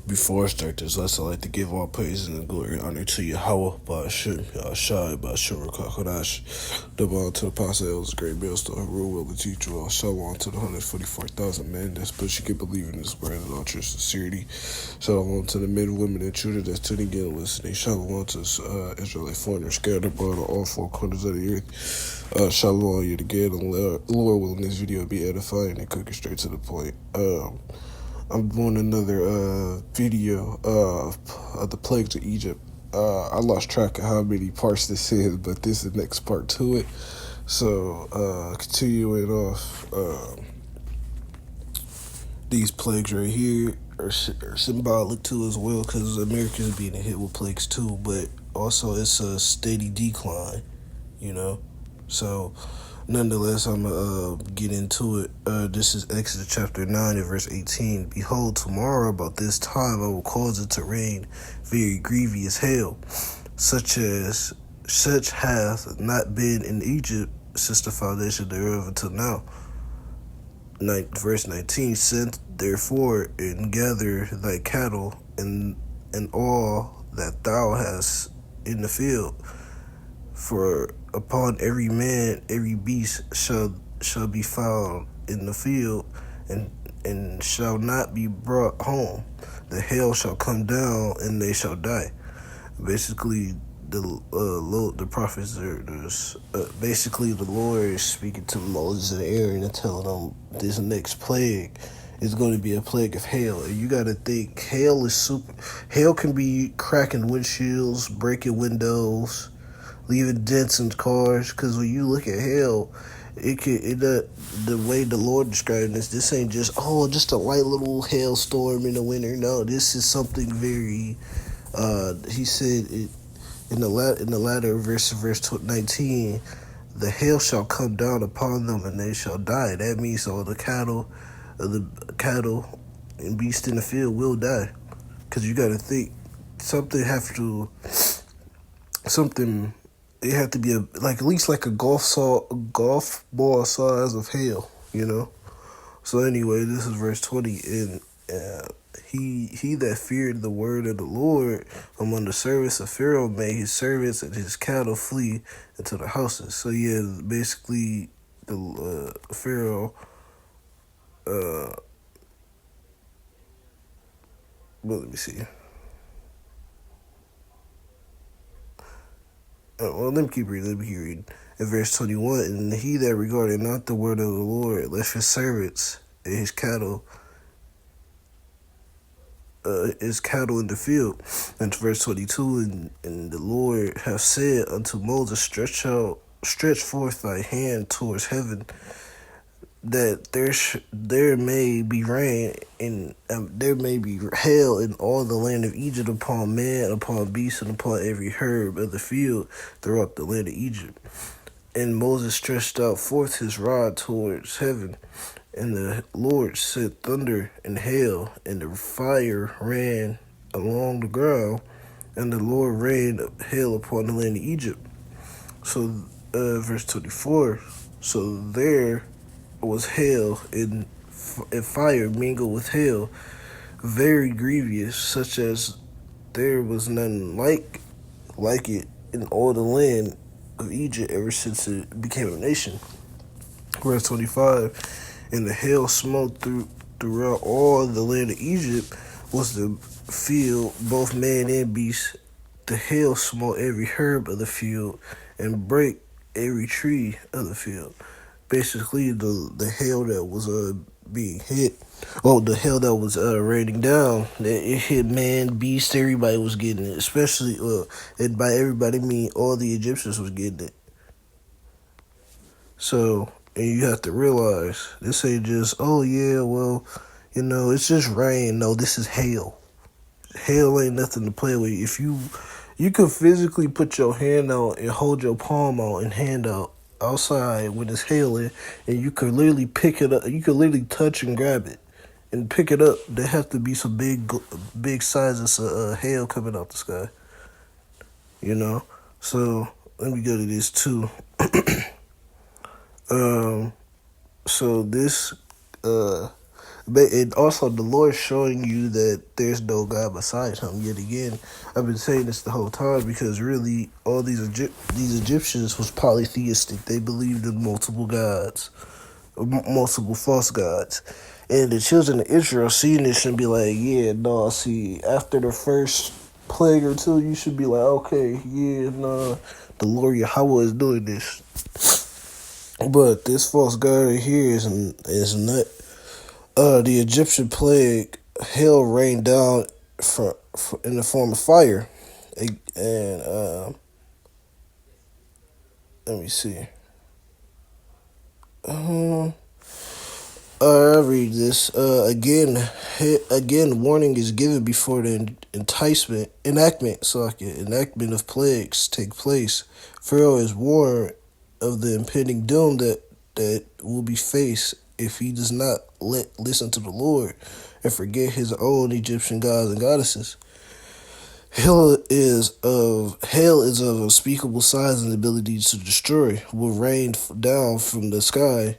Before I start this lesson, I'd like to give all praise and glory and honor to Yahweh, Ba'ashem, Yahshai, Ba'ashem, Rakakodash, double to the Apostle El's great millstone, who will the teacher, all shalom to the 144,000 men that especially can believe in this word in all true sincerity. Shalom to the men, women, and children that's tuning in and listening. Shalom to Israelite foreigners scattered abroad on all four corners of the earth. Shalom, yet again, and Lord willing, this video be edifying and cooking straight to the point. I'm doing another video of the plagues of Egypt. I lost track of how many parts this is, but this is the next part to it. So, continuing off, these plagues right here are symbolic too as well, because America is being hit with plagues too, but also it's a steady decline, you know? So, nonetheless, I'm going to get into it. This is Exodus chapter 9 and verse 18. Behold, tomorrow about this time I will cause it to rain very grievous hail, such hath not been in Egypt since the foundation thereof until now. Verse 19, send therefore and gather thy cattle and all that thou hast in the field, for upon every man, every beast shall be found in the field, and shall not be brought home. The hail shall come down, and they shall die. Basically, the prophets basically the Lord is speaking to Moses and Aaron and telling them this next plague is going to be a plague of hail. And you got to think, hail can be cracking windshields, breaking windows, leaving dents in cars, because when you look at hail, the way the Lord described this ain't just a light little hailstorm in the winter. No, this is something very, he said it in the latter verse 19, the hail shall come down upon them and they shall die. That means all the cattle and beasts in the field will die, because you got to think it had to be at least like a golf ball size of hail, you know. So anyway, this is verse 20, and he that feared the word of the Lord among the servants of Pharaoh made his servants and his cattle flee into the houses. So yeah, basically the Pharaoh. Well, let me see. Well, let me keep reading. In verse 21, and he that regarded not the word of the Lord left his servants and his cattle in the field. And verse 22, and the Lord hath said unto Moses, stretch forth thy hand towards heaven, that there may be rain, and there may be hail in all the land of Egypt, upon man, upon beast, and upon every herb of the field throughout the land of Egypt. And Moses stretched out forth his rod towards heaven, and the Lord sent thunder and hail, and the fire ran along the ground, and the Lord rained hail upon the land of Egypt. So, verse 24, so there was hail and fire mingled with hail, very grievous, such as there was none like it in all the land of Egypt ever since it became a nation. Verse 25, and the hail smote throughout all the land of Egypt was the field, both man and beast. The hail smote every herb of the field and break every tree of the field. Basically, the hail that was being hit, the hail that was raining down, it hit man, beast, everybody was getting it. Especially, and by everybody I mean all the Egyptians was getting it. So, and you have to realize, this ain't just, it's just rain. No, this is hail. Hail ain't nothing to play with. If you could physically put your hand out and hold your palm out and hand out outside when it's hailing, and you could literally pick it up. You could literally touch and grab it and pick it up. There have to be some big sizes of hail coming out the sky, you know. So let me go to this too. So this And also, the Lord showing you that there's no God beside Him. Yet again, I've been saying this the whole time because really, all these Egyptians was polytheistic. They believed in multiple gods, multiple false gods. And the children of Israel seeing this and be like, yeah, no, see, after the first plague or two, you should be like, okay, yeah, no, the Lord Yahweh is doing this. But this false god right here is not. The Egyptian plague, hail rained down in the form of fire. And let me see. Uh, I read this again. Warning is given before the enactment of plagues take place. Pharaoh is warned of the impending doom that will be faced if he does not listen to the Lord and forget his own Egyptian gods and goddesses. Hail is of unspeakable size and ability to destroy. Will rain down from the sky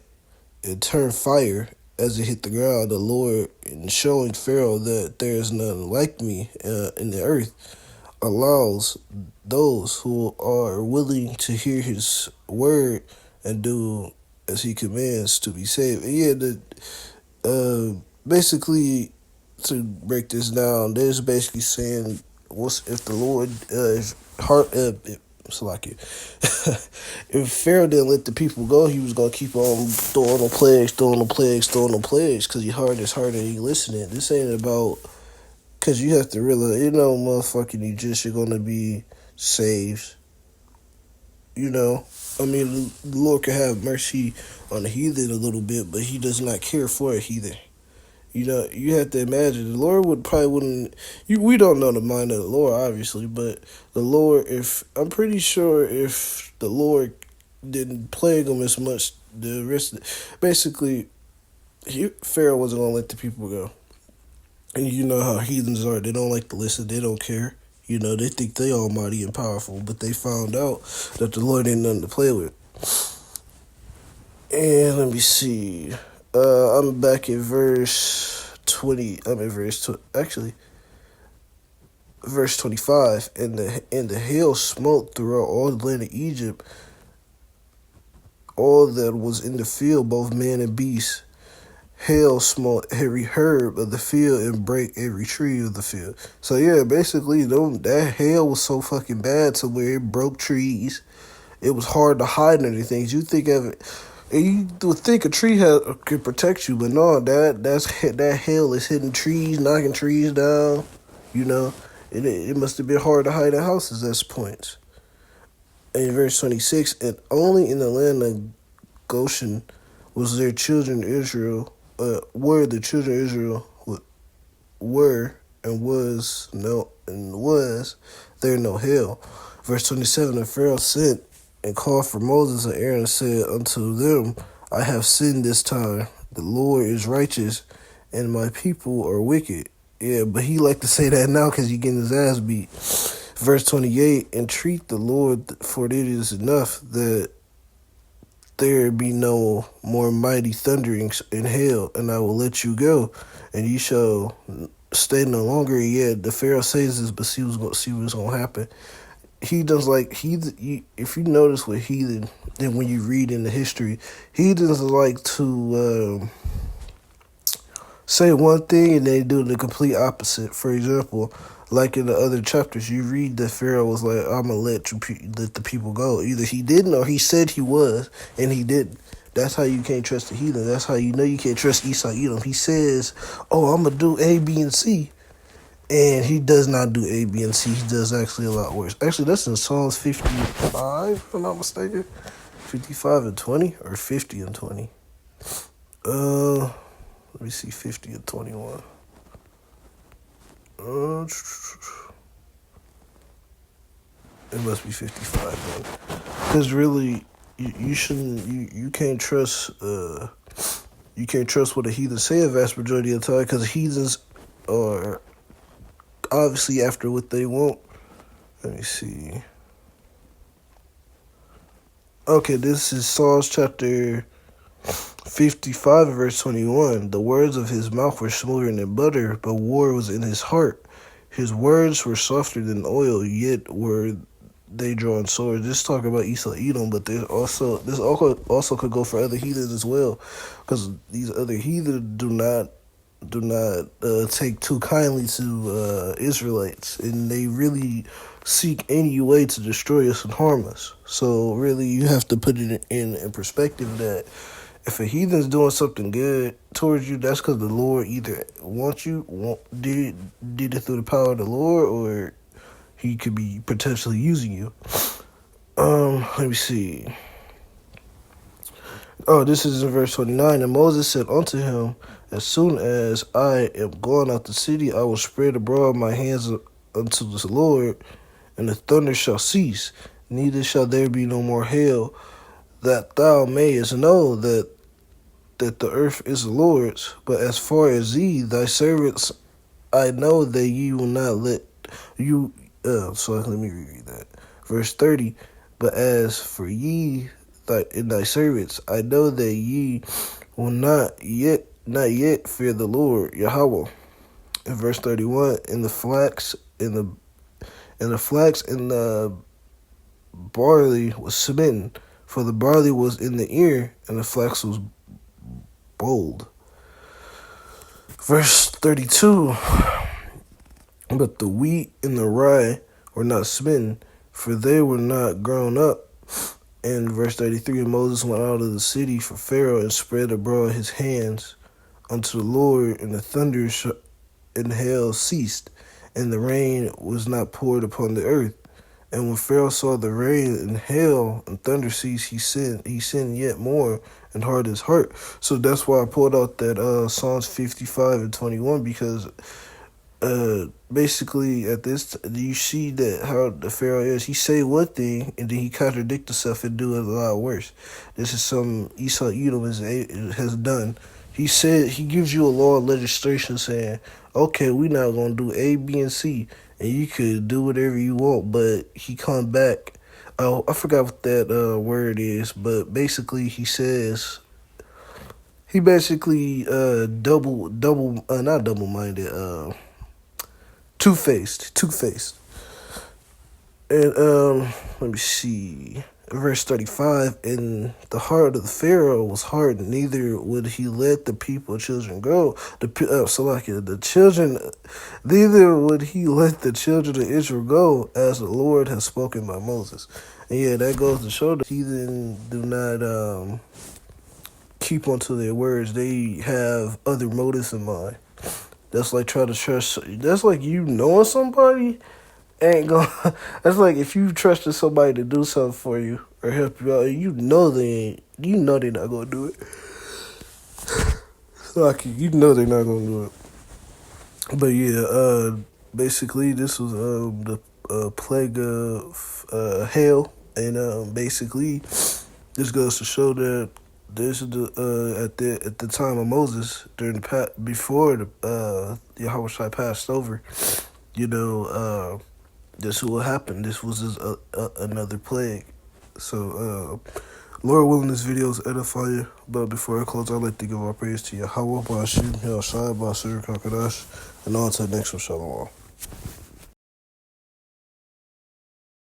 and turn fire as it hit the ground. The Lord, in showing Pharaoh that there is none like me in the earth, allows those who are willing to hear His word and do as He commands to be saved. And basically, to break this down, there's basically saying, what's if the Lord if heart so like it. If Pharaoh didn't let the people go, he was gonna keep on throwing them plagues, because he hard his heart and he listening. This ain't about, because you have to realize, motherfucking Egyptian gonna be saved. I mean, the Lord can have mercy on the heathen a little bit, but He does not care for a heathen. You have to imagine the Lord wouldn't. We don't know the mind of the Lord, obviously, but the Lord, I'm pretty sure if the Lord didn't plague them as much, the rest, basically, Pharaoh wasn't gonna let the people go. And you know how heathens are; they don't like to listen, they don't care. They think they almighty and powerful, but they found out that the Lord ain't nothing to play with. And let me see. I'm back in verse 20. I'm in verse 25. And the hail smote throughout all the land of Egypt, all that was in the field, both man and beast. Hail smote every herb of the field and break every tree of the field. So yeah, basically, that hail was so fucking bad to where it broke trees. It was hard to hide anything. You think of it. And you would think a tree could protect you, but no, that hail is hitting trees, knocking trees down. It must have been hard to hide in houses at points. In verse 26, and only in the land of Goshen was their children Israel, were the children of Israel were and was there no hail. Verse 27, and Pharaoh sent and called for Moses and Aaron and said unto them, I have sinned this time. The Lord is righteous, and my people are wicked. Yeah, but he like to say that now because he getting his ass beat. Verse 28, entreat the Lord, for it is enough that there be no more mighty thunderings in hail, and I will let you go, and you shall stay no longer. Yet the Pharaoh says this, but see what's going to happen. He does if you notice with heathen, then when you read in the history, heathens like to say one thing and they do the complete opposite. For example, like in the other chapters, you read that Pharaoh was like, I'm going to let the people go. Either he didn't or he said he was, and he didn't. That's how you can't trust the heathen. That's how you know you can't trust Esau Edom. He says, oh, I'm going to do A, B, and C. And he does not do A, B, and C. He does actually a lot worse. Actually, that's in Psalms 55, if I'm not mistaken. 55 and 20, or 50 and 20. Let me see, 50 and 21. It must be 55 then. Because really, you shouldn't, you can't trust, you can't trust what a heathen say a vast majority of the time, because heathens are obviously after what they want. Let me see. Okay, this is Psalms chapter 55 verse 21. The words of his mouth were smoother than butter, but war was in his heart. His words were softer than oil, yet were they drawn swords. This talk about Esau Edom, but this also could go for other heathens as well, because these other heathens do not take too kindly to Israelites, and they really seek any way to destroy us and harm us. So really, you have to put it in perspective that if a heathen's doing something good towards you, that's because the Lord either did it through the power of the Lord, or he could be potentially using you. Let me see. Oh, this is in verse 29. And Moses said unto him, as soon as I am gone out the city, I will spread abroad my hands unto the Lord, and the thunder shall cease, neither shall there be no more hail, that thou mayest know that the earth is the Lord's. But as far as thee, thy servants, I know that ye will not let you. So let me reread that. Verse 30. But as for ye and thy servants, I know that ye will not yet fear the Lord Yahweh. In verse 31, and the flax and the barley was smitten, for the barley was in the ear, and the flax was bold. Verse 32, but the wheat and the rye were not smitten, for they were not grown up. And verse 33, and Moses went out of the city for Pharaoh and spread abroad his hands unto the Lord, and the thunder and hail ceased, and the rain was not poured upon the earth. And when Pharaoh saw the rain and hail and thunder cease, he sinned yet more and hardened his heart. So that's why I pulled out that Psalms 55 and 21, because basically at this, you see that how the Pharaoh is. He say one thing and then he contradict himself and do it a lot worse. This is something Esau Edom has done. He said he gives you a law of legislation saying, okay, we're not gonna do A, B, and C, and you could do whatever you want. But he come back. Oh, I forgot what that word is, but basically he says. He basically not double-minded, two-faced. And let me see. Verse 35, and the heart of the Pharaoh was hardened, neither would he let the children go. Neither would he let the children of Israel go, as the Lord has spoken by Moses. And yeah, that goes to show that heathen do not keep onto their words. They have other motives in mind. That's like trying to trust. That's like you knowing somebody ain't gonna. That's like if you trusted somebody to do something for you or help you out, you know they're not gonna do it. Like you know they're not gonna do it. But yeah, basically this was the plague of hail, and basically this goes to show that this is at the time of Moses before the Yahweh Shai passed over. This will happen. This was just another plague. So, Lord willing, this video is edify you. But before I close, I'd like to give our praise to Yahweh, Ba'ashim, Yahshai, Ba'asir, Kakadash, and on to the next one, Shalom.